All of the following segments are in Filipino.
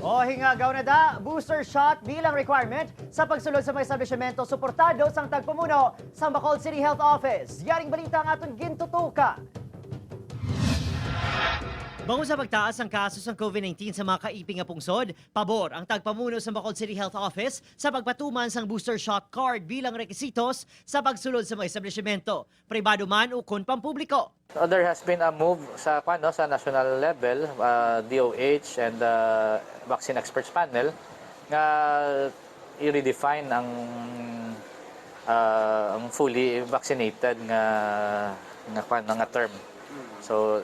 O hingagaw na da, booster shot bilang requirement sa pagsulod sa mga establishmento suportado sang tagpamuno sa Bacolod City Health Office. Yaring balita ang aton gintutuka. Bangon sa pagtaas ang kaso ng COVID-19 sa mga kaiping nga pungsod, pabor ang tagpamuno sa Bacolod City Health Office sa pagpatuman sang booster shot card bilang requisitos sa pagsulod sa mga establishmento, pribado man o kun pampubliko. There has been a move sa sa national level, DOH and the Vaccine Experts Panel nga i-redefine ang fully vaccinated nga term. So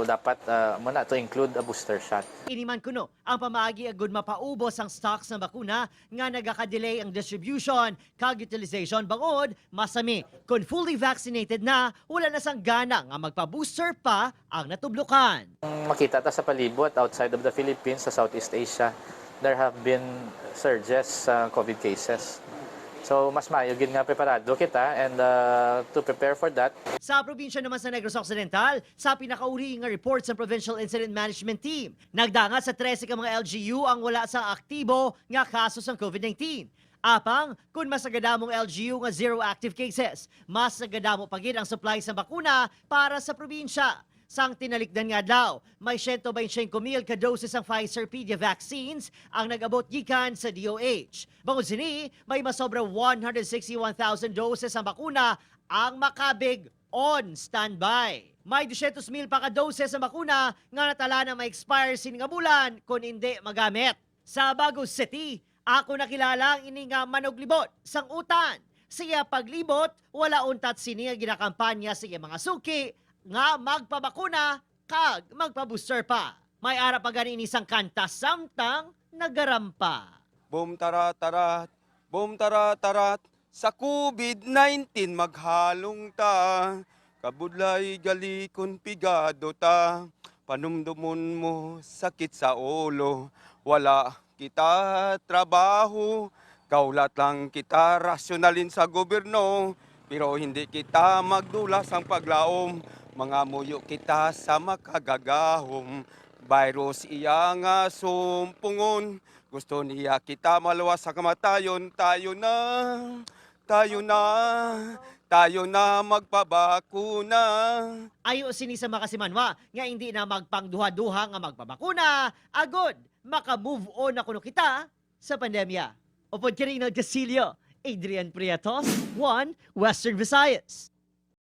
dapat muna to include a booster shot. Iniman kuno ang pamaagi agud mapaubos ang stocks ng bakuna nga nagaka-delay ang distribution, kag utilization bangod masami kung fully vaccinated na wala na sang gana nga magpa-booster pa ang natublukan. Makita ta sa palibot outside of the Philippines, sa Southeast Asia, there have been surges sa COVID cases. So mas maayo gid nga preparado kita and to prepare for that. Sa probinsya naman sa Negros Occidental, sa pinakauri nga report sa Provincial Incident Management Team, nagdanga sa 13 ka mga LGU ang wala sa aktibo nga kaso ng COVID-19. Apang, kung mas nagadamong LGU nga zero active cases, mas nagadamo pagid ang supply sa bakuna para sa probinsya. Sang tinalikdan nga daw, may 125,000 ka doses ng Pfizer Pedia vaccines ang nag-abot gikan sa DOH. Bangod sini, may masobra 161,000 doses ang bakuna ang makabig on standby. May 200,000 pa ka doses ng bakuna nga natala na ma-expire sin nga bulan kung hindi magamit. Sa Bagos City, ako nakilala ang ini nga manoglibot sang utan. Siya paglibot, wala untat sini nga ginakampanya sa mga suki nga magpabakuna kag magpa-booster pa. May ara pa ganin isang kanta samtang nagarampa. Boom tarat-tarat, boom tarat-tarat, sa COVID-19 maghalong ta. Kabudlay galikon pigado ta. Panumdumon mo sakit sa ulo. Wala kita trabaho. Kaulat lang kita rasyonalin sa gobyerno. Pero hindi kita magdulas ang paglaom. Mga muyo kita sa makagagahom. Virus iya nga sumpungon. Gusto niya kita maluwas sa kamatayon. Tayo na magpabakuna. Ayo sini sa makasimanwa nga hindi na magpangduha-duha nga magpabakuna. Agod, maka-move on na kuno kita sa pandemya. Upod Kirino Casilio, Adrian Prietos, 1 Western Visayas.